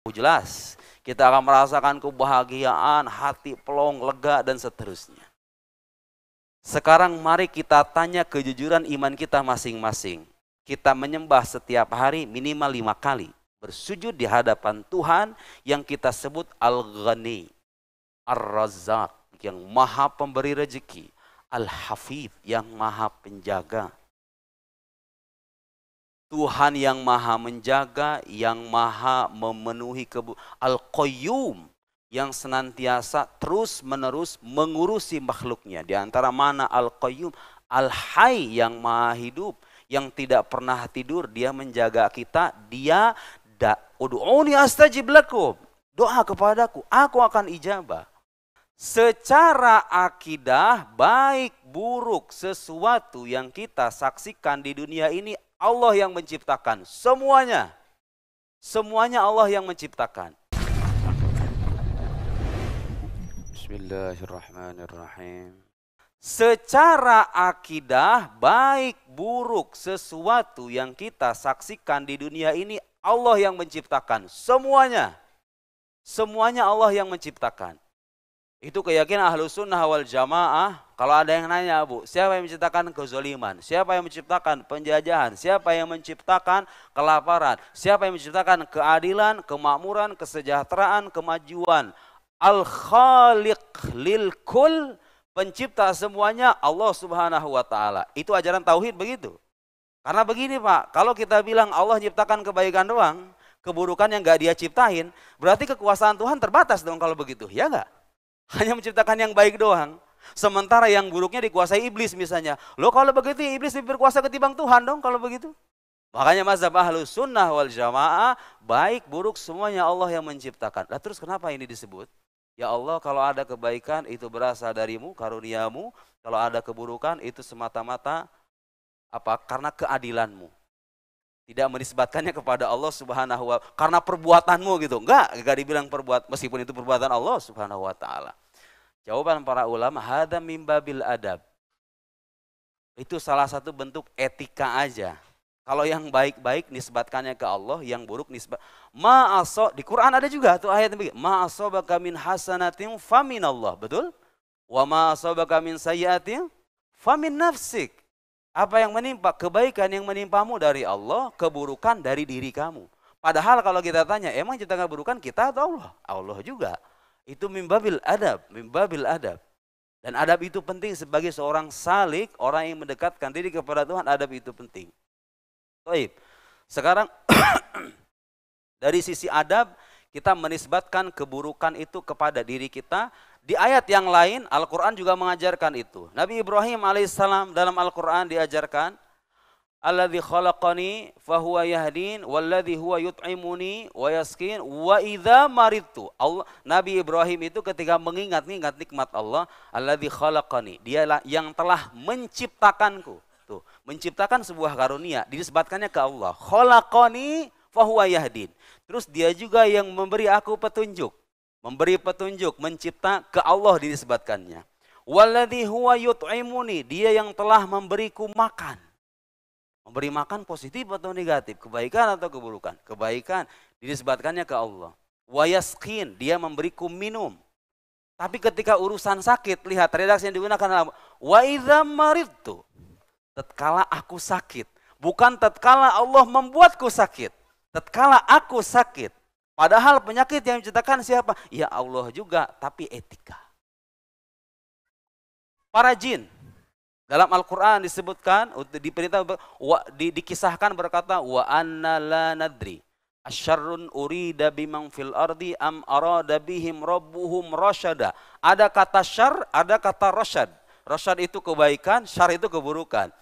Jelas, kita akan merasakan kebahagiaan, hati plong, lega, dan seterusnya. Sekarang mari kita tanya kejujuran iman kita masing-masing. Kita menyembah setiap hari minimal 5 kali. Bersujud di hadapan Tuhan yang kita sebut Al-Ghani, Ar-Razzaq, yang maha pemberi rezeki, Al-Hafidh, yang maha penjaga. Tuhan yang maha menjaga, yang maha memenuhi Al-Qayyum, yang senantiasa terus menerus mengurusi makhluknya. Di antara mana Al-Qayyum, Al-Hayy, yang maha hidup, yang tidak pernah tidur, dia menjaga kita. Dia ud'uni astajib lakum, doa kepadaku, aku akan ijabah. Secara akidah, baik buruk sesuatu yang kita saksikan di dunia ini, Allah yang menciptakan semuanya. Semuanya Allah yang menciptakan. Bismillahirrahmanirrahim. Secara akidah, baik buruk sesuatu yang kita saksikan di dunia ini, Allah yang menciptakan semuanya. Semuanya Allah yang menciptakan. Itu keyakinan Ahlus Sunnah wal Jamaah. Kalau ada yang nanya, Bu, siapa yang menciptakan kezaliman? Siapa yang menciptakan penjajahan? Siapa yang menciptakan kelaparan? Siapa yang menciptakan keadilan, kemakmuran, kesejahteraan, kemajuan? Al-Khaliq lil Kull, pencipta semuanya Allah Subhanahu wa taala. Itu ajaran tauhid begitu. Karena begini, Pak, kalau kita bilang Allah menciptakan kebaikan doang, keburukan yang enggak dia ciptain, berarti kekuasaan Tuhan terbatas dong kalau begitu. Ya enggak? Hanya menciptakan yang baik doang. Sementara yang buruknya dikuasai iblis misalnya. Loh kalau begitu iblis lebih berkuasa ketimbang Tuhan dong kalau begitu. Makanya mazhab Ahlus Sunnah wal Jamaah, baik buruk semuanya Allah yang menciptakan. Nah terus kenapa ini disebut? Ya Allah, kalau ada kebaikan itu berasal darimu, karuniamu. Kalau ada keburukan itu semata-mata karena keadilanmu. Tidak menisbatkannya kepada Allah Subhanahu wa taala karena perbuatanmu gitu. Enggak dibilang meskipun itu perbuatan Allah Subhanahu wa taala. Jawaban para ulama, hadza mim babil adab. Itu salah satu bentuk etika aja. Kalau yang baik-baik nisbatkannya ke Allah, yang buruk di Quran ada juga tuh ayat begini, ma asabaka min hasanatin faminallah, betul? Wa ma asabaka min sayyi'atin famin nafsik. Apa yang menimpa, kebaikan yang menimpamu dari Allah, keburukan dari diri kamu. Padahal kalau kita tanya, emang ciptakan keburukan kita atau Allah? Allah juga. Itu mimbabil adab, mimbabil adab. Dan adab itu penting sebagai seorang salik, orang yang mendekatkan diri kepada Tuhan, adab itu penting. Baik. Sekarang dari sisi adab, kita menisbatkan keburukan itu kepada diri kita. Di ayat yang lain, Al-Quran juga mengajarkan itu. Nabi Ibrahim alaihissalam dalam Al-Quran diajarkan, alladzi khalaqani fahuwa yahdin, walladzi huwa yut'imuni wa yaskin, wa idza maridtu. Nabi Ibrahim itu ketika mengingat nikmat Allah, alladzi khalaqani, dialah yang telah menciptakanku. Tuh, menciptakan sebuah karunia, dinisbatkannya ke Allah. Khalaqani fahuwa yahdin. Terus dia juga yang memberi aku petunjuk. Memberi petunjuk, mencipta, ke Allah dinisbatkannya. Walladzi huwa yut'imuni, dia yang telah memberiku makan. Memberi makan positif atau negatif, kebaikan atau keburukan? Kebaikan, dinisbatkannya ke Allah. Wa yasqin, dia memberiku minum. Tapi ketika urusan sakit, lihat redaksi yang digunakan adalah wa idza maridtu, tatkala aku sakit. Bukan tatkala Allah membuatku sakit, tatkala aku sakit. Padahal penyakit yang diciptakan siapa? Ya Allah juga, tapi etika. Para jin, dalam Al-Quran disebutkan, dikisahkan berkata, wa anna la nadri asyarrun urida bimang fil ardi am arada bihim rabbuhum rasyada. Ada kata syar, ada kata rasyad. Rasyad itu kebaikan, syar itu keburukan.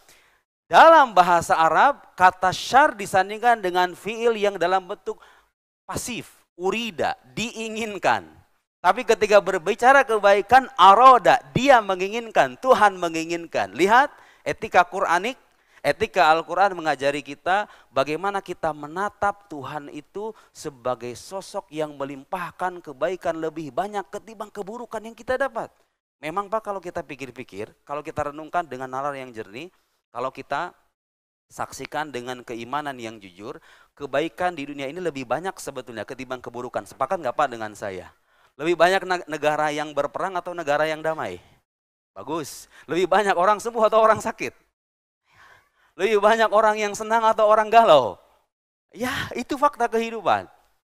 Dalam bahasa Arab, kata syar disandingkan dengan fiil yang dalam bentuk pasif, urida, diinginkan. Tapi ketika berbicara kebaikan, aroda, dia menginginkan, Tuhan menginginkan. Lihat, etika Quranik, etika Al-Quran mengajari kita bagaimana kita menatap Tuhan itu sebagai sosok yang melimpahkan kebaikan lebih banyak ketimbang keburukan yang kita dapat. Memang Pak, kalau kita pikir-pikir, kalau kita renungkan dengan nalar yang jernih, kalau kita Saksikan dengan keimanan yang jujur, kebaikan di dunia ini lebih banyak sebetulnya ketimbang keburukan. Sepakat nggak Pak dengan saya? Lebih banyak negara yang berperang atau negara yang damai? Bagus. Lebih banyak orang sembuh atau orang sakit? Lebih banyak orang yang senang atau orang galau? Ya, itu fakta kehidupan.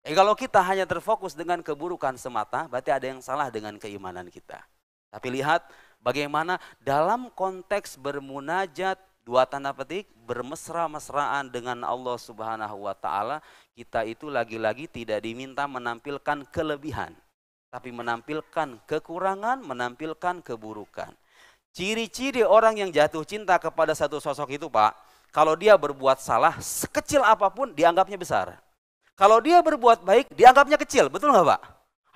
Kalau kita hanya terfokus dengan keburukan semata, berarti ada yang salah dengan keimanan kita. Tapi lihat bagaimana dalam konteks bermunajat, dua tanda petik, bermesra-mesraan dengan Allah Subhanahu wa Ta'ala, kita itu lagi-lagi tidak diminta menampilkan kelebihan, tapi menampilkan kekurangan, menampilkan keburukan. Ciri-ciri orang yang jatuh cinta kepada satu sosok itu Pak, kalau dia berbuat salah, sekecil apapun dianggapnya besar. Kalau dia berbuat baik, dianggapnya kecil, betul nggak Pak?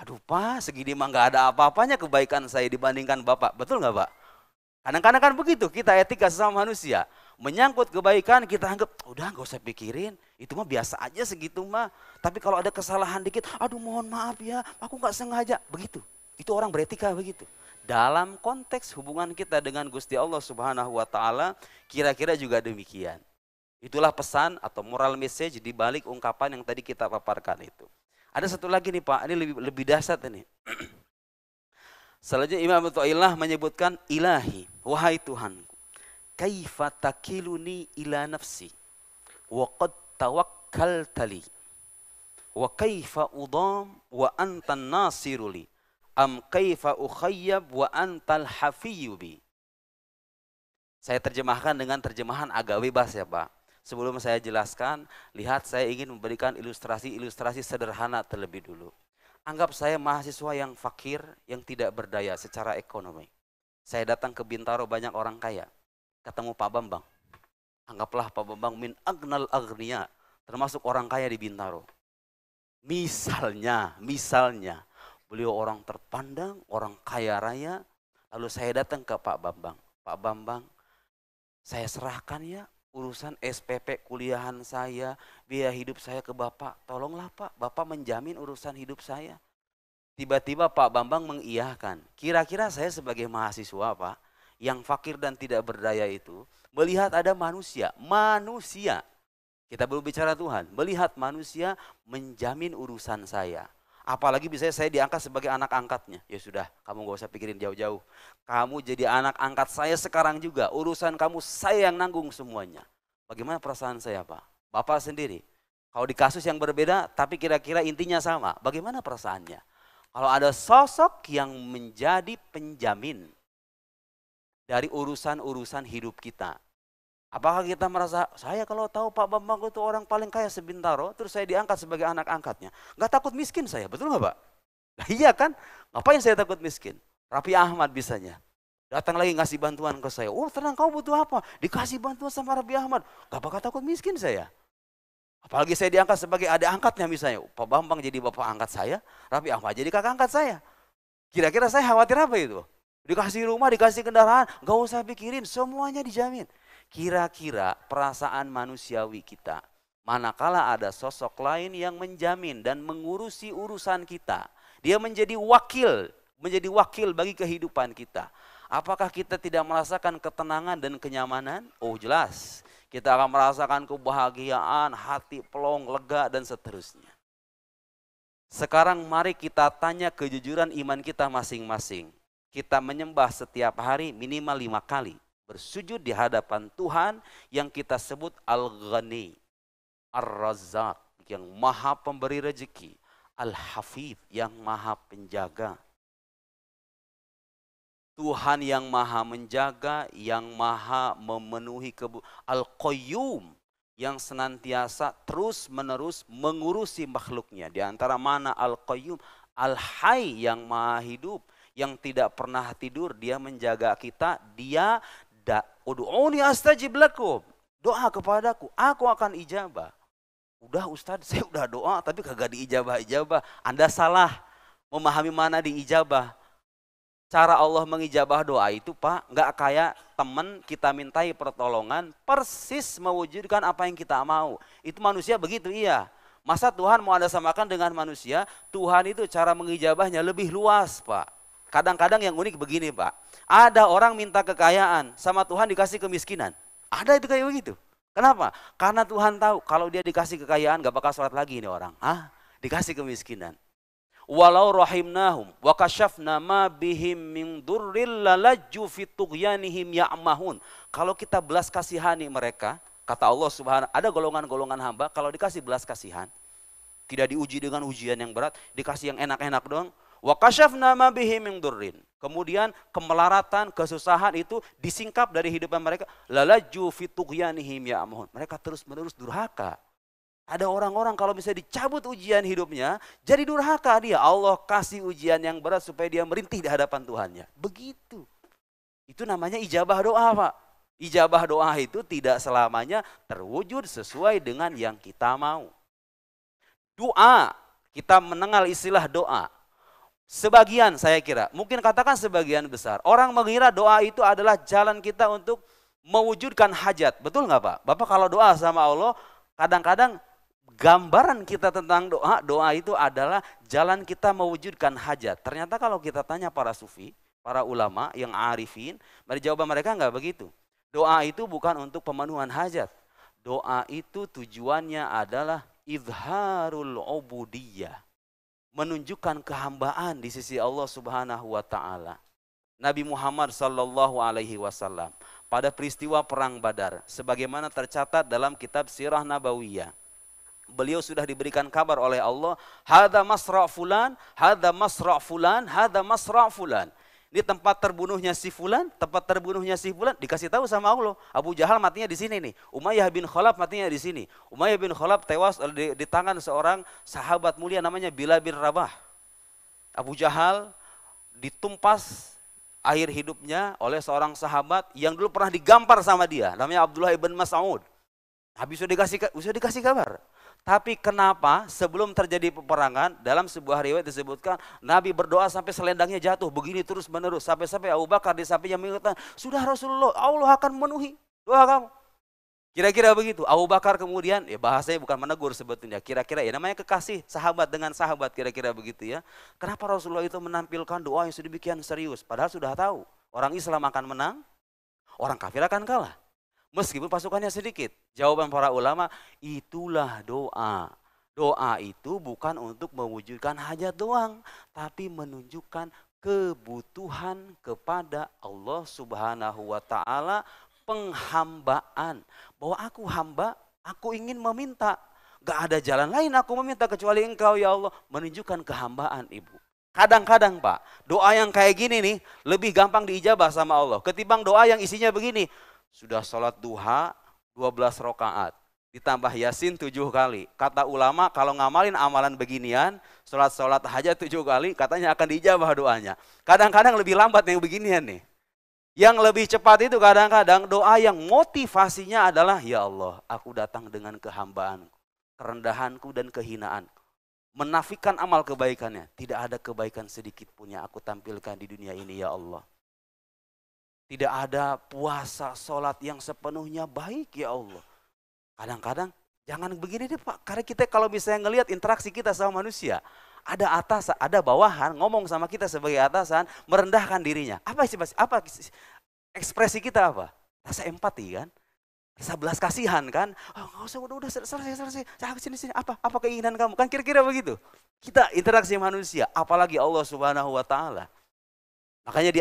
Aduh Pak, segini mah nggak ada apa-apanya kebaikan saya dibandingkan Bapak, betul nggak Pak? Kadang-kadang kan begitu, kita etika sesama manusia. Menyangkut kebaikan kita anggap, udah nggak usah pikirin, itu mah biasa aja segitu mah. Tapi kalau ada kesalahan dikit, aduh mohon maaf ya, aku nggak sengaja. Begitu, itu orang beretika begitu. Dalam konteks hubungan kita dengan Gusti Allah Subhanahu wa Ta'ala, kira-kira juga demikian. Itulah pesan atau moral message di balik ungkapan yang tadi kita paparkan itu. Ada satu lagi nih Pak, ini lebih dahsyat ini. Selanjutnya Imam Athaillah menyebutkan, ilahi, wahai Tuhanku, kaifa takiluni ila nafsi, wa qad tawakkaltali, wa kaifa udam wa antan nasiruli, am kaifa ukhayyab wa antal hafiyubi. Saya terjemahkan dengan terjemahan agak bebas ya Pak. Sebelum saya jelaskan, lihat saya ingin memberikan ilustrasi sederhana terlebih dulu. Anggap saya mahasiswa yang fakir, yang tidak berdaya secara ekonomi. Saya datang ke Bintaro banyak orang kaya. Ketemu Pak Bambang. Anggaplah Pak Bambang min agnal agniya, termasuk orang kaya di Bintaro. Misalnya, beliau orang terpandang, orang kaya raya, lalu saya datang ke Pak Bambang. Pak Bambang, saya serahkan ya urusan SPP kuliahan saya, biaya hidup saya ke Bapak. Tolonglah Pak, Bapak menjamin urusan hidup saya. Tiba-tiba Pak Bambang mengiyakan. Kira-kira saya sebagai mahasiswa Pak, yang fakir dan tidak berdaya itu, melihat ada manusia. Kita belum bicara Tuhan, melihat manusia menjamin urusan saya. Apalagi bisa saya diangkat sebagai anak angkatnya. Ya sudah, kamu gak usah pikirin jauh-jauh. Kamu jadi anak angkat saya sekarang juga. Urusan kamu saya yang nanggung semuanya. Bagaimana perasaan saya Pak? Bapak sendiri. Kalau di kasus yang berbeda tapi kira-kira intinya sama. Bagaimana perasaannya? Kalau ada sosok yang menjadi penjamin dari urusan-urusan hidup kita. Apakah kita merasa, saya kalau tahu Pak Bambang itu orang paling kaya sebintaro, terus saya diangkat sebagai anak angkatnya. Nggak takut miskin saya, betul nggak Pak? Nah, iya kan? Ngapain saya takut miskin? Raffi Ahmad bisanya. Datang lagi ngasih bantuan ke saya. Oh tenang, kamu butuh apa? Dikasih bantuan sama Raffi Ahmad. Nggak bakal takut miskin saya. Apalagi saya diangkat sebagai adik angkatnya misalnya. Pak Bambang jadi bapak angkat saya, Raffi Ahmad jadi kakak angkat saya. Kira-kira saya khawatir apa itu? Dikasih rumah, dikasih kendaraan, nggak usah pikirin, semuanya dijamin. Kira-kira perasaan manusiawi kita, manakala ada sosok lain yang menjamin dan mengurusi urusan kita, dia menjadi wakil bagi kehidupan kita. Apakah kita tidak merasakan ketenangan dan kenyamanan? Oh jelas, kita akan merasakan kebahagiaan, hati plong, lega dan seterusnya. Sekarang mari kita tanya kejujuran iman kita masing-masing. Kita menyembah setiap hari minimal 5 kali. Bersujud di hadapan Tuhan yang kita sebut Al-Ghani, Ar-Razzaq yang maha pemberi rezeki, Al-Hafidh yang maha penjaga. Tuhan yang maha menjaga, yang maha memenuhi Al-Qayyum yang senantiasa terus menerus mengurusi makhluknya. Di antara mana Al-Qayyum, Al-Hayy yang maha hidup, yang tidak pernah tidur, dia menjaga kita, dia ud'uni astajib lakum. Doa kepadaku, aku akan ijabah. Udah Ustadz, saya udah doa tapi kagak diijabah-ijabah. Anda salah memahami mana diijabah. Cara Allah mengijabah doa itu Pak, nggak kayak teman kita mintai pertolongan, persis mewujudkan apa yang kita mau. Itu manusia begitu, iya. Masa Tuhan mau ada samakan dengan manusia? Tuhan itu cara mengijabahnya lebih luas Pak. Kadang-kadang yang unik begini Pak. Ada orang minta kekayaan, sama Tuhan dikasih kemiskinan. Ada itu kayak begitu. Kenapa? Karena Tuhan tahu kalau dia dikasih kekayaan gak bakal sholat lagi ini orang. Dikasih kemiskinan. Walau rahimnahum wa kashafna ma bihim min durril lalajju fi tughyanihim ya'mahun. Kalau kita belas kasihani mereka, kata Allah Subhanahu, ada golongan-golongan hamba kalau dikasih belas kasihan, tidak diuji dengan ujian yang berat, dikasih yang enak-enak doang. Wa kashafna ma bihim min durrin. Kemudian kemelaratan, kesusahan itu disingkap dari hidupan mereka. Lalajju fi tughyanihim ya'mahun. Mereka terus-menerus durhaka. Ada orang-orang kalau bisa dicabut ujian hidupnya, jadi durhaka dia. Allah kasih ujian yang berat supaya dia merintih di hadapan Tuhannya. Begitu. Itu namanya ijabah doa, Pak. Ijabah doa itu tidak selamanya terwujud sesuai dengan yang kita mau. Doa, kita mengenal istilah doa. Sebagian saya kira, mungkin katakan sebagian besar. Orang mengira doa itu adalah jalan kita untuk mewujudkan hajat. Betul nggak Pak? Bapak kalau doa sama Allah, kadang-kadang gambaran kita tentang doa, doa itu adalah jalan kita mewujudkan hajat. Ternyata kalau kita tanya para sufi, para ulama yang arifin, jawaban mereka nggak begitu. Doa itu bukan untuk pemenuhan hajat. Doa itu tujuannya adalah izharul ubudiyah. Menunjukkan kehambaan di sisi Allah Subhanahu wa taala. Nabi Muhammad sallallahu alaihi wasallam pada peristiwa perang Badar sebagaimana tercatat dalam kitab Sirah Nabawiyah. Beliau sudah diberikan kabar oleh Allah, hadza masra' fulan, hadza masra' fulan, hadza masra' fulan. Ini tempat terbunuhnya si fulan, tempat terbunuhnya si fulan, dikasih tahu sama Allah. Abu Jahal matinya di sini nih. Umayyah bin Khalaf matinya di sini. Umayyah bin Khalaf tewas di tangan seorang sahabat mulia namanya Bilal bin Rabah. Abu Jahal ditumpas akhir hidupnya oleh seorang sahabat yang dulu pernah digampar sama dia, namanya Abdullah ibn Mas'ud. Habis sudah dikasih kabar. Tapi kenapa sebelum terjadi peperangan, dalam sebuah riwayat disebutkan Nabi berdoa sampai selendangnya jatuh, begini terus menerus, sampai Abu Bakar di sampingnya mengatakan, sudah Rasulullah, Allah akan memenuhi doa kamu. Kira-kira begitu. Abu Bakar kemudian, ya bahasanya bukan menegur sebetulnya, kira-kira ya namanya kekasih sahabat dengan sahabat, kira-kira begitu ya. Kenapa Rasulullah itu menampilkan doa yang sedemikian serius, padahal sudah tahu orang Islam akan menang, orang kafir akan kalah. Meskipun pasukannya sedikit. Jawaban para ulama, itulah doa. Doa itu bukan untuk mewujudkan hajat doang, tapi menunjukkan kebutuhan kepada Allah Subhanahu wa taala, penghambaan. Bahwa aku hamba, aku ingin meminta. Gak ada jalan lain aku meminta kecuali Engkau ya Allah. Menunjukkan kehambaan Ibu. Kadang-kadang Pak, doa yang kayak gini nih lebih gampang diijabah sama Allah ketimbang doa yang isinya begini. Sudah sholat duha 12 rakaat, ditambah yasin 7 kali. Kata ulama kalau ngamalin amalan beginian, sholat hajat 7 kali, katanya akan diijabah doanya. Kadang-kadang lebih lambat yang beginian nih. Yang lebih cepat itu kadang-kadang doa yang motivasinya adalah, ya Allah, aku datang dengan kehambaanku, kerendahanku dan kehinaanku. Menafikan amal kebaikannya, tidak ada kebaikan sedikit pun yang aku tampilkan di dunia ini ya Allah. Tidak ada puasa, sholat yang sepenuhnya baik ya Allah. Kadang-kadang jangan begini deh Pak. Karena kita kalau misalnya ngelihat interaksi kita sama manusia. Ada atasan, ada bawahan ngomong sama kita sebagai atasan. Merendahkan dirinya. Apa ekspresi kita apa? Rasa empati kan. Rasa belas kasihan kan. Oh, udah selesai. Sini. Apa keinginan kamu? Kan kira-kira begitu. Kita interaksi manusia. Apalagi Allah Subhanahu wa ta'ala. Makanya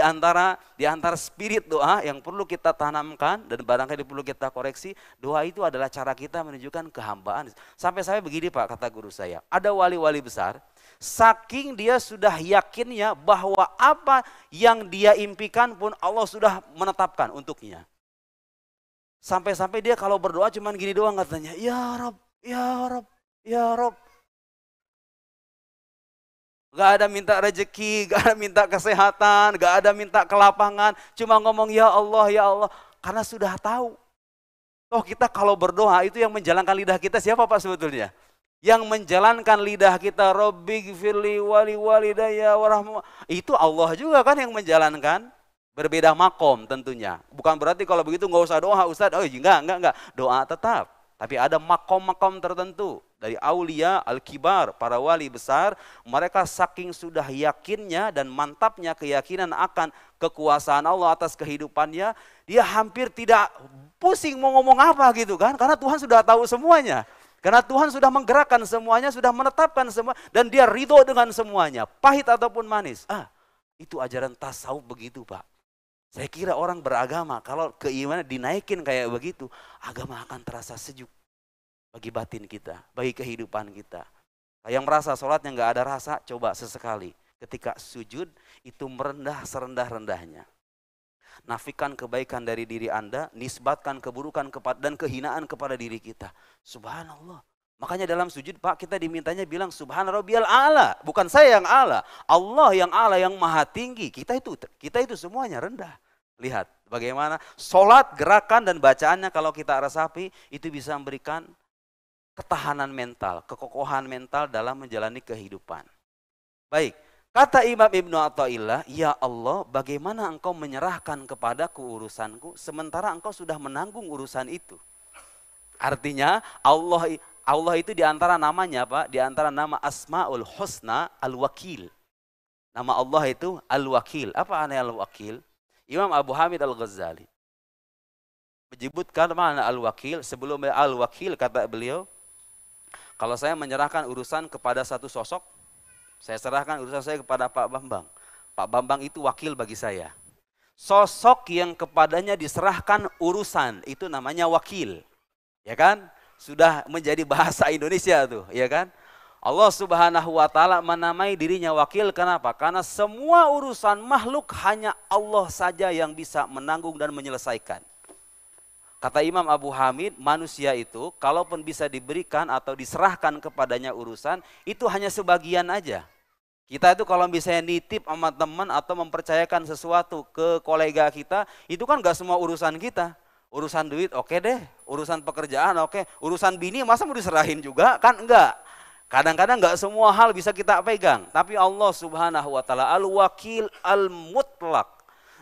di antara spirit doa yang perlu kita tanamkan dan barangkali perlu kita koreksi, doa itu adalah cara kita menunjukkan kehambaan. Sampai begini Pak, kata guru saya, ada wali-wali besar, saking dia sudah yakinnya bahwa apa yang dia impikan pun Allah sudah menetapkan untuknya. Sampai dia kalau berdoa cuman gini doang katanya, ya Rob, ya Rob, ya Rob. Gak ada minta rezeki, gak ada minta kesehatan, gak ada minta kelapangan. Cuma ngomong ya Allah, ya Allah. Karena sudah tahu. Toh kita kalau berdoa itu yang menjalankan lidah kita siapa Pak sebetulnya? Yang menjalankan lidah kita, Rabbi gfirli wali walidayya warahmah. Itu Allah juga kan yang menjalankan. Berbeda makom tentunya. Bukan berarti kalau begitu gak usah doa Ustaz. Oh enggak. Doa tetap. Tapi ada makom-makom tertentu. dari aulia al-kibar, para wali besar, mereka saking sudah yakinnya dan mantapnya keyakinan akan kekuasaan Allah atas kehidupannya, dia hampir tidak pusing mau ngomong apa gitu kan, karena Tuhan sudah tahu semuanya. Karena Tuhan sudah menggerakkan semuanya, sudah menetapkan semua, dan dia ridho dengan semuanya, pahit ataupun manis. Itu ajaran tasawuf begitu Pak. Saya kira orang beragama, kalau keimanan dinaikin kayak begitu, agama akan terasa sejuk bagi batin kita, bagi kehidupan kita. Yang merasa sholatnya nggak ada rasa, coba sesekali ketika sujud itu merendah serendah-rendahnya. Nafikan kebaikan dari diri Anda, nisbatkan keburukan dan kehinaan kepada diri kita. Subhanallah. Makanya dalam sujud Pak, kita dimintanya bilang Subhana Rabbiyal A'la. Bukan saya yang a'la, Allah yang maha tinggi. Kita itu semuanya rendah. Lihat bagaimana sholat, gerakan dan bacaannya kalau kita resapi, itu bisa memberikan ketahanan mental, kekokohan mental dalam menjalani kehidupan. Baik, kata Imam Ibnu Athaillah, ya Allah, bagaimana engkau menyerahkan kepadaku urusanku, sementara engkau sudah menanggung urusan itu. Artinya Allah itu diantara namanya Pak, diantara nama Asmaul Husna Al-Wakil. Nama Allah itu Al-Wakil. Apa artinya Al-Wakil? Imam Abu Hamid Al-Ghazali menyebutkan mana Al-Wakil. Sebelum Al-Wakil kata beliau, kalau saya menyerahkan urusan kepada satu sosok, saya serahkan urusan saya kepada Pak Bambang. Pak Bambang itu wakil bagi saya. Sosok yang kepadanya diserahkan urusan, itu namanya wakil. Ya kan? Sudah menjadi bahasa Indonesia tuh, ya kan? Allah Subhanahu wa taala menamai dirinya wakil, kenapa? Karena semua urusan makhluk hanya Allah saja yang bisa menanggung dan menyelesaikan. Kata Imam Abu Hamid, manusia itu kalaupun bisa diberikan atau diserahkan kepadanya urusan, itu hanya sebagian aja. Kita itu kalau misalnya nitip sama teman atau mempercayakan sesuatu ke kolega kita, itu kan gak semua urusan kita. Urusan duit oke deh, urusan pekerjaan oke, urusan bini masa mau diserahin juga? Kan enggak. Kadang-kadang gak semua hal bisa kita pegang. Tapi Allah Subhanahu wa taala Al-Wakil Al-Mutlaq,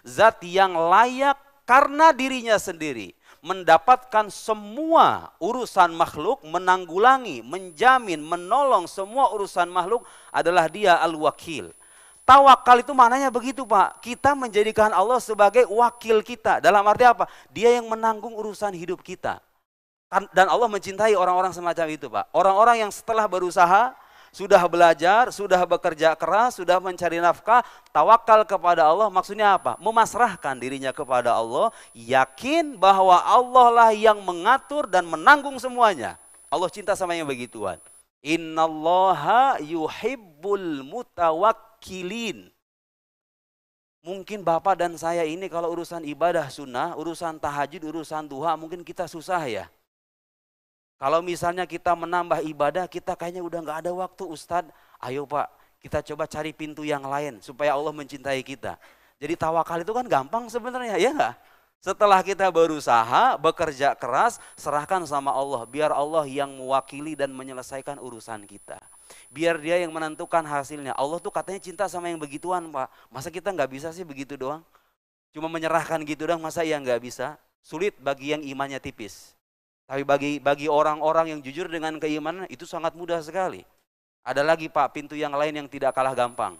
zat yang layak karena dirinya sendiri mendapatkan semua urusan makhluk, menanggulangi, menjamin, menolong semua urusan makhluk adalah Dia Al-Wakil. Tawakal itu maknanya begitu Pak, kita menjadikan Allah sebagai wakil kita. Dalam arti apa? Dia yang menanggung urusan hidup kita. Dan Allah mencintai orang-orang semacam itu Pak. Orang-orang yang setelah berusaha, sudah belajar, sudah bekerja keras, sudah mencari nafkah, tawakal kepada Allah, maksudnya apa? Memasrahkan dirinya kepada Allah, yakin bahwa Allah lah yang mengatur dan menanggung semuanya. Allah cinta sama yang begituan. Innallaha yuhibbul mutawakkilin. Mungkin Bapak dan saya ini kalau urusan ibadah sunnah, urusan tahajud, urusan duha, mungkin kita susah ya. Kalau misalnya kita menambah ibadah, kita kayaknya udah nggak ada waktu Ustadz. Ayo Pak, kita coba cari pintu yang lain supaya Allah mencintai kita. Jadi tawakal itu kan gampang sebenarnya, ya nggak? Setelah kita berusaha, bekerja keras, serahkan sama Allah. Biar Allah yang mewakili dan menyelesaikan urusan kita. Biar Dia yang menentukan hasilnya. Allah tuh katanya cinta sama yang begituan Pak. Masa kita nggak bisa sih begitu doang? Cuma menyerahkan gitu doang, masa ya nggak bisa? Sulit bagi yang imannya tipis. Tapi bagi orang-orang yang jujur dengan keimanan itu sangat mudah sekali. Ada lagi Pak, pintu yang lain yang tidak kalah gampang.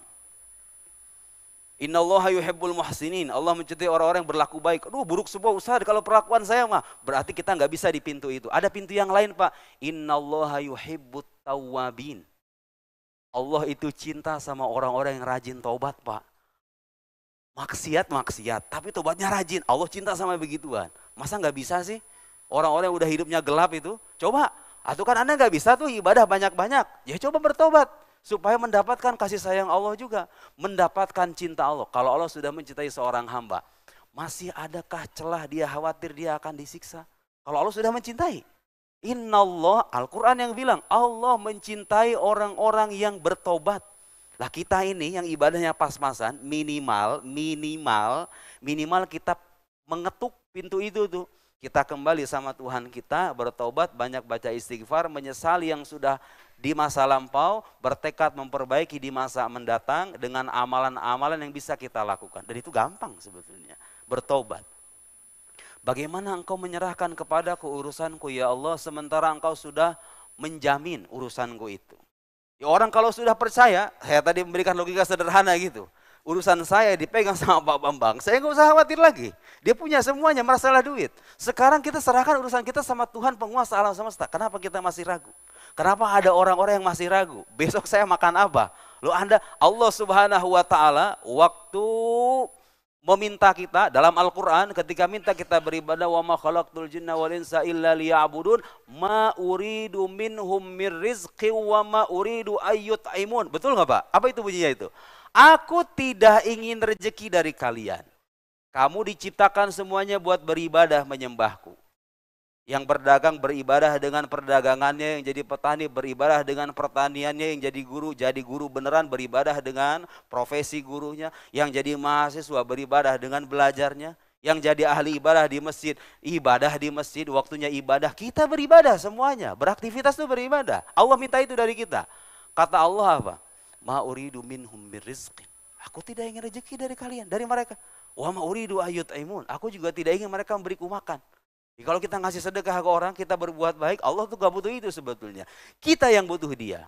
Innallaha yuhibbul muhsinin. Allah mencintai orang-orang yang berlaku baik. Aduh buruk semua Ustaz kalau perlakuan saya mah. Berarti kita nggak bisa di pintu itu. Ada pintu yang lain Pak. Innallaha yuhibbut tawwabin. Allah itu cinta sama orang-orang yang rajin taubat Pak. Maksiat, tapi tobatnya rajin. Allah cinta sama begituan. Masa nggak bisa sih? Orang-orang yang udah hidupnya gelap itu, coba. Atau kan Anda nggak bisa tuh ibadah banyak-banyak. Ya coba bertobat. Supaya mendapatkan kasih sayang Allah juga. Mendapatkan cinta Allah. Kalau Allah sudah mencintai seorang hamba, masih adakah celah dia khawatir dia akan disiksa? Kalau Allah sudah mencintai. Innallah, Al-Quran yang bilang, Allah mencintai orang-orang yang bertobat. Lah kita ini yang ibadahnya pas-pasan, minimal kita mengetuk pintu itu tuh. Kita kembali sama Tuhan kita, bertobat, banyak baca istighfar, menyesali yang sudah di masa lampau, bertekad memperbaiki di masa mendatang dengan amalan-amalan yang bisa kita lakukan. Dan itu gampang sebetulnya, bertobat. Bagaimana engkau menyerahkan kepadaku urusanku ya Allah, sementara engkau sudah menjamin urusanku itu. Ya, orang kalau sudah percaya, saya tadi memberikan logika sederhana gitu. Urusan saya dipegang sama Pak Bambang, saya nggak usah khawatir lagi. Dia punya semuanya, masalah duit. Sekarang kita serahkan urusan kita sama Tuhan penguasa alam semesta. Kenapa kita masih ragu? Kenapa ada orang-orang yang masih ragu? Besok saya makan apa? Loh Allah Subhanahu wa Ta'ala waktu meminta kita dalam Al-Quran, ketika minta kita beribadah, wa ma khalaqtul jinna wal insa illa liya'budun ma uridu minhum mir rizqi wa ma uridu ayyut'imun. Betul nggak Pak? Apa itu bunyinya itu? Aku tidak ingin rezeki dari kalian. Kamu diciptakan semuanya buat beribadah menyembahku. Yang berdagang beribadah dengan perdagangannya, yang jadi petani beribadah dengan pertaniannya, yang jadi guru beneran beribadah dengan profesi gurunya, yang jadi mahasiswa beribadah dengan belajarnya, yang jadi ahli ibadah di masjid, waktunya ibadah, kita beribadah semuanya, beraktivitas itu beribadah. Allah minta itu dari kita. Kata Allah apa? Ma uridu minhum birrizqin. Aku tidak ingin rezeki dari kalian, dari mereka. Wa ma uridu ayyut'imun. Aku juga tidak ingin mereka memberiku makan. Kalau kita ngasih sedekah ke orang, kita berbuat baik, Allah tuh gak butuh itu sebetulnya. Kita yang butuh dia.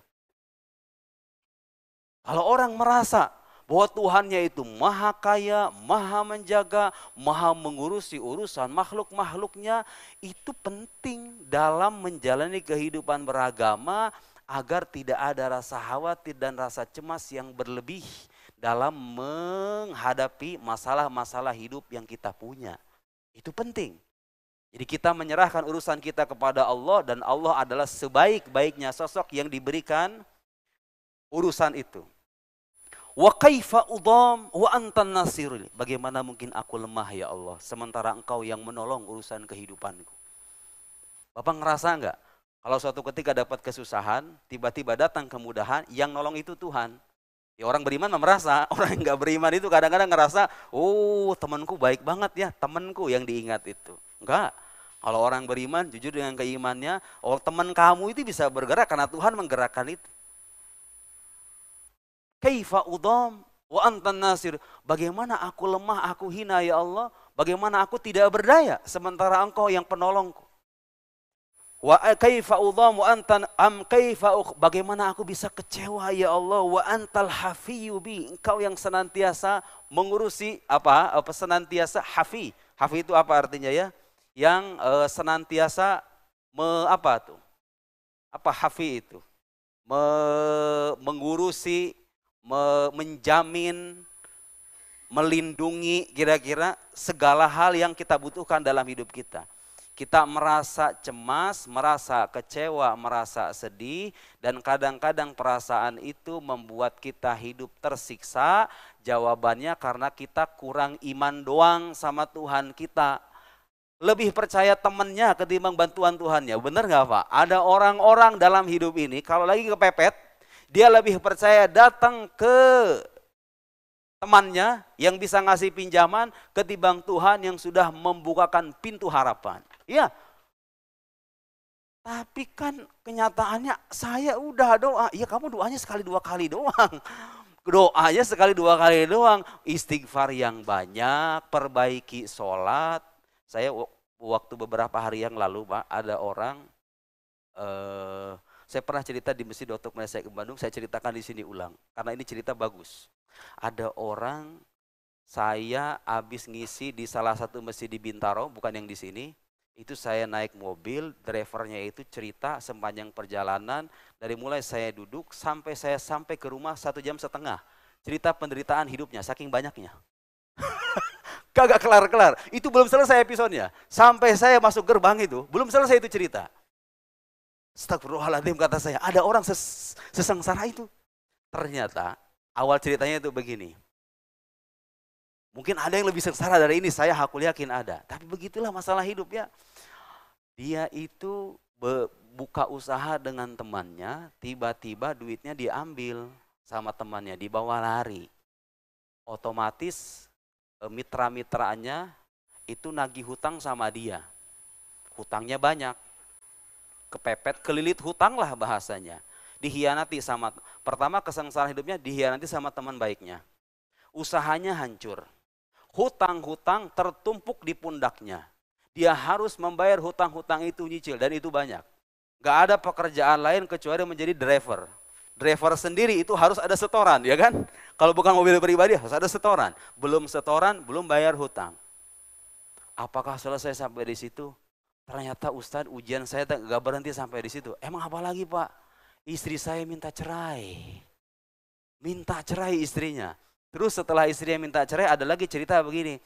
Kalau orang merasa bahwa Tuhannya itu maha kaya, maha menjaga, maha mengurusi urusan makhluk-makhluknya, itu penting dalam menjalani kehidupan beragama agar tidak ada rasa khawatir dan rasa cemas yang berlebih dalam menghadapi masalah-masalah hidup yang kita punya. Itu penting. Jadi kita menyerahkan urusan kita kepada Allah dan Allah adalah sebaik-baiknya sosok yang diberikan urusan itu. Wa kaifa udham wa antan nasirul. Bagaimana mungkin aku lemah ya Allah sementara Engkau yang menolong urusan kehidupanku. Bapak ngerasa enggak? Kalau suatu ketika dapat kesusahan, tiba-tiba datang kemudahan, yang nolong itu Tuhan. Ya orang beriman merasa, orang yang enggak beriman itu kadang-kadang ngerasa, oh temanku baik banget ya, temanku yang diingat itu. Enggak. Kalau orang beriman, jujur dengan keimannya, oh teman kamu itu bisa bergerak karena Tuhan menggerakkan itu. Kaifa udham wa antan nasir. Bagaimana aku lemah, aku hina ya Allah. Bagaimana aku tidak berdaya sementara Engkau yang penolongku. Wa kaifa udham wa antan bagaimana aku bisa kecewa ya Allah, wa antal hafiyyu bi. Engkau yang senantiasa mengurusi senantiasa hafi. Hafi itu apa artinya ya? Yang senantiasa hafi itu? Mengurusi, menjamin, melindungi kira-kira segala hal yang kita butuhkan dalam hidup kita. Kita merasa cemas, merasa kecewa, merasa sedih, dan kadang-kadang perasaan itu membuat kita hidup tersiksa. Jawabannya karena kita kurang iman doang sama Tuhan kita. Lebih percaya temannya ketimbang bantuan Tuhannya. Benar nggak Pak? Ada orang-orang dalam hidup ini kalau lagi kepepet, dia lebih percaya datang ke temannya yang bisa ngasih pinjaman ketimbang Tuhan yang sudah membukakan pintu harapan. Iya. Tapi kan kenyataannya saya udah doa. Iya kamu doanya sekali dua kali doang. Doanya sekali dua kali doang. Istighfar yang banyak, perbaiki sholat. Saya waktu beberapa hari yang lalu Pak, ada orang, saya pernah cerita di Masjid Dotok Malaysia ke Bandung, saya ceritakan di sini ulang. Karena ini cerita bagus. Ada orang, saya habis ngisi di salah satu masjid di Bintaro, bukan yang di sini. Itu saya naik mobil, drivernya itu cerita sepanjang perjalanan, dari mulai saya duduk sampai saya sampai ke rumah 1,5 jam. Cerita penderitaan hidupnya, saking banyaknya. Kagak kelar-kelar. Itu belum selesai episodenya. Sampai saya masuk gerbang itu, belum selesai itu cerita. Astagfirullahaladzim kata saya, ada orang sesengsara itu. Ternyata awal ceritanya itu begini. Mungkin ada yang lebih sengsara dari ini, saya hakul yakin ada. Tapi begitulah masalah hidup ya. Dia itu buka usaha dengan temannya, tiba-tiba duitnya diambil sama temannya, dibawa lari. Otomatis mitra-mitranya itu nagih hutang sama dia. Hutangnya banyak. Kepepet, kelilit hutang lah bahasanya. Dihianati sama, pertama kesengsaraan hidupnya dihianati sama teman baiknya. Usahanya hancur. Hutang-hutang tertumpuk di pundaknya. Dia harus membayar hutang-hutang itu nyicil dan itu banyak. Gak ada pekerjaan lain kecuali menjadi driver. Driver sendiri itu harus ada setoran, ya kan? Kalau bukan mobil pribadi harus ada setoran. Belum setoran, belum bayar hutang. Apakah selesai sampai di situ? Ternyata Ustadz, ujian saya gak berhenti sampai di situ. Emang apa lagi Pak? Istri saya minta cerai. Minta cerai istrinya. Terus setelah istrinya minta cerai, ada lagi cerita begini.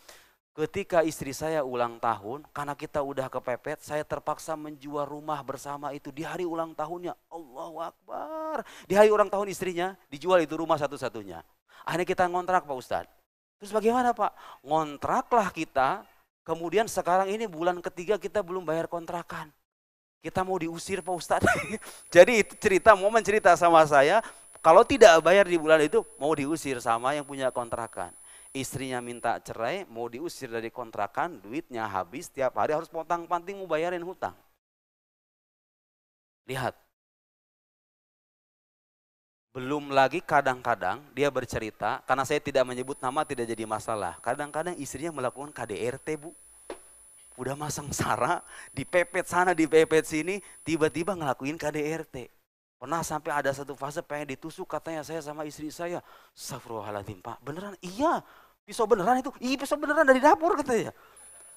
Ketika istri saya ulang tahun, karena kita udah kepepet, saya terpaksa menjual rumah bersama itu di hari ulang tahunnya. Allahu Akbar. Di hari ulang tahun istrinya, dijual itu rumah satu-satunya. Akhirnya kita ngontrak Pak Ustadz. Terus bagaimana Pak? Ngontraklah kita, kemudian sekarang ini bulan ketiga kita belum bayar kontrakan. Kita mau diusir Pak Ustadz. Jadi itu cerita, momen cerita sama saya, kalau tidak bayar di bulan itu mau diusir sama yang punya kontrakan. Istrinya minta cerai, mau diusir dari kontrakan, duitnya habis, tiap hari harus pontang-panting mau bayarin hutang. Lihat. Belum lagi kadang-kadang dia bercerita, karena saya tidak menyebut nama tidak jadi masalah. Kadang-kadang istrinya melakukan KDRT Bu. Udah masang sara, dipepet sana, dipepet sini, tiba-tiba ngelakuin KDRT. Pernah sampai ada satu fase pengen ditusuk katanya saya sama istri saya. Astagfirullahaladzim Pak, beneran? Iya. Pisau beneran itu? Iya pisau beneran dari dapur katanya.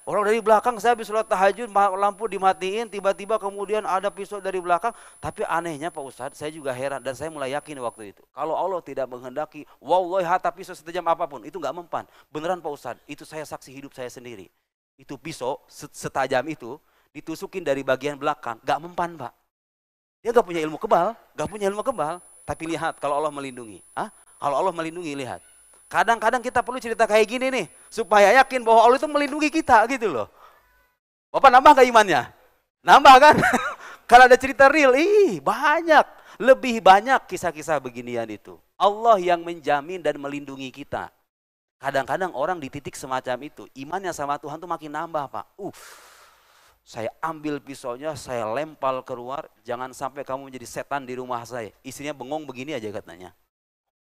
Orang dari belakang saya habis sholat tahajud, lampu dimatiin, tiba-tiba kemudian ada pisau dari belakang. Tapi anehnya Pak Ustadz, saya juga heran dan saya mulai yakin waktu itu. Kalau Allah tidak menghendaki, wallahi hatta pisau setajam apapun, itu gak mempan. Beneran Pak Ustadz, itu saya saksi hidup saya sendiri. Itu pisau setajam itu, ditusukin dari bagian belakang, gak mempan Pak. Dia gak punya ilmu kebal, Tapi lihat kalau Allah melindungi. Kalau Allah melindungi, lihat. Kadang-kadang kita perlu cerita kayak gini nih, supaya yakin bahwa Allah itu melindungi kita gitu loh. Bapak nambah gak imannya? Nambah kan? Kalau ada cerita real, banyak. Lebih banyak kisah-kisah beginian itu. Allah yang menjamin dan melindungi kita. Kadang-kadang orang di titik semacam itu, imannya sama Tuhan tuh makin nambah Pak. Saya ambil pisaunya, saya lempar keluar, jangan sampai kamu menjadi setan di rumah saya. Istrinya bengong begini aja katanya.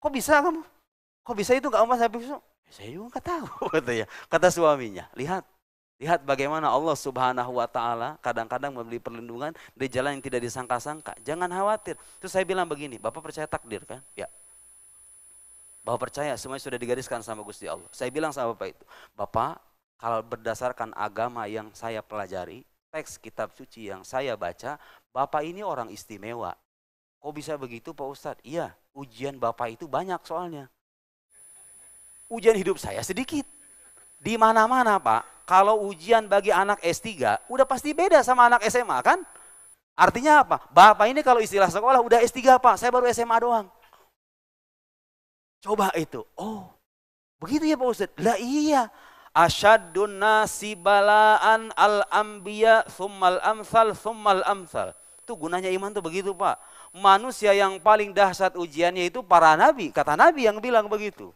Kok bisa kamu? Kok bisa itu gak saya pisau? Saya juga gak tahu katanya. Kata suaminya, lihat bagaimana Allah Subhanahu wa Ta'ala kadang-kadang memberi perlindungan di jalan yang tidak disangka-sangka. Jangan khawatir. Terus saya bilang begini, Bapak percaya takdir kan? Ya. Bapak percaya semuanya sudah digariskan sama Gusti Allah. Saya bilang sama Bapak itu, Bapak kalau berdasarkan agama yang saya pelajari, teks kitab suci yang saya baca, Bapak ini orang istimewa. Kok bisa begitu Pak Ustadz? Iya, ujian Bapak itu banyak soalnya. Ujian hidup saya sedikit. Di mana-mana Pak, kalau ujian bagi anak S3, udah pasti beda sama anak SMA kan? Artinya apa? Bapak ini kalau istilah sekolah udah S3 Pak, saya baru SMA doang. Coba itu, begitu ya Pak Ustadz? Lah iya, asyadun nasi balaan al-anbiya thummal amsal. Itu gunanya iman tuh begitu Pak. Manusia yang paling dahsyat ujiannya itu para nabi, kata Nabi yang bilang begitu.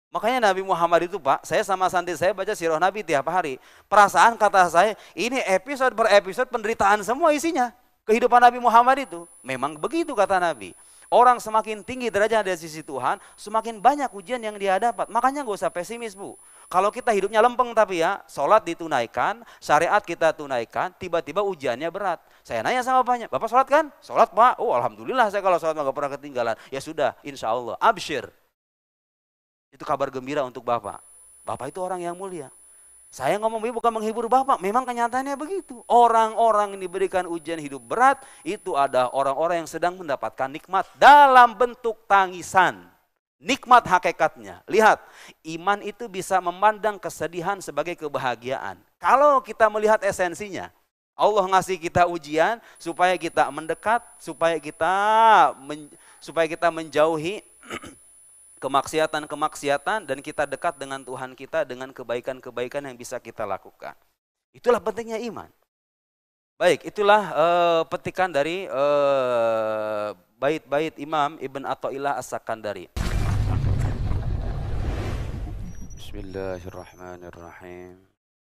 Makanya Nabi Muhammad itu Pak, saya sama santri saya baca sirah Nabi tiap hari. Perasaan kata saya, ini episode per episode penderitaan semua isinya. Kehidupan Nabi Muhammad itu, memang begitu kata Nabi. Orang semakin tinggi derajat dari sisi Tuhan, semakin banyak ujian yang dia dapat. Makanya gak usah pesimis Bu. Kalau kita hidupnya lempeng tapi ya, sholat ditunaikan, syariat kita tunaikan, tiba-tiba ujiannya berat. Saya nanya sama bapaknya, Bapak sholat kan? Sholat Pak, alhamdulillah saya kalau sholat gak pernah ketinggalan. Ya sudah, insya Allah, absyir. Itu kabar gembira untuk Bapak. Bapak itu orang yang mulia. Saya ngomong ini bukan menghibur Bapak, memang kenyataannya begitu. Orang-orang yang diberikan ujian hidup berat, itu ada orang-orang yang sedang mendapatkan nikmat dalam bentuk tangisan. Nikmat hakikatnya. Lihat, iman itu bisa memandang kesedihan sebagai kebahagiaan. Kalau kita melihat esensinya, Allah ngasih kita ujian supaya kita mendekat, supaya kita menjauhi kemaksiatan dan kita dekat dengan Tuhan kita dengan kebaikan-kebaikan yang bisa kita lakukan. Itulah pentingnya iman. Baik, itulah petikan dari bait-bait Imam Ibn Athaillah As-Sakandari. Bismillahirrahmanirrahim.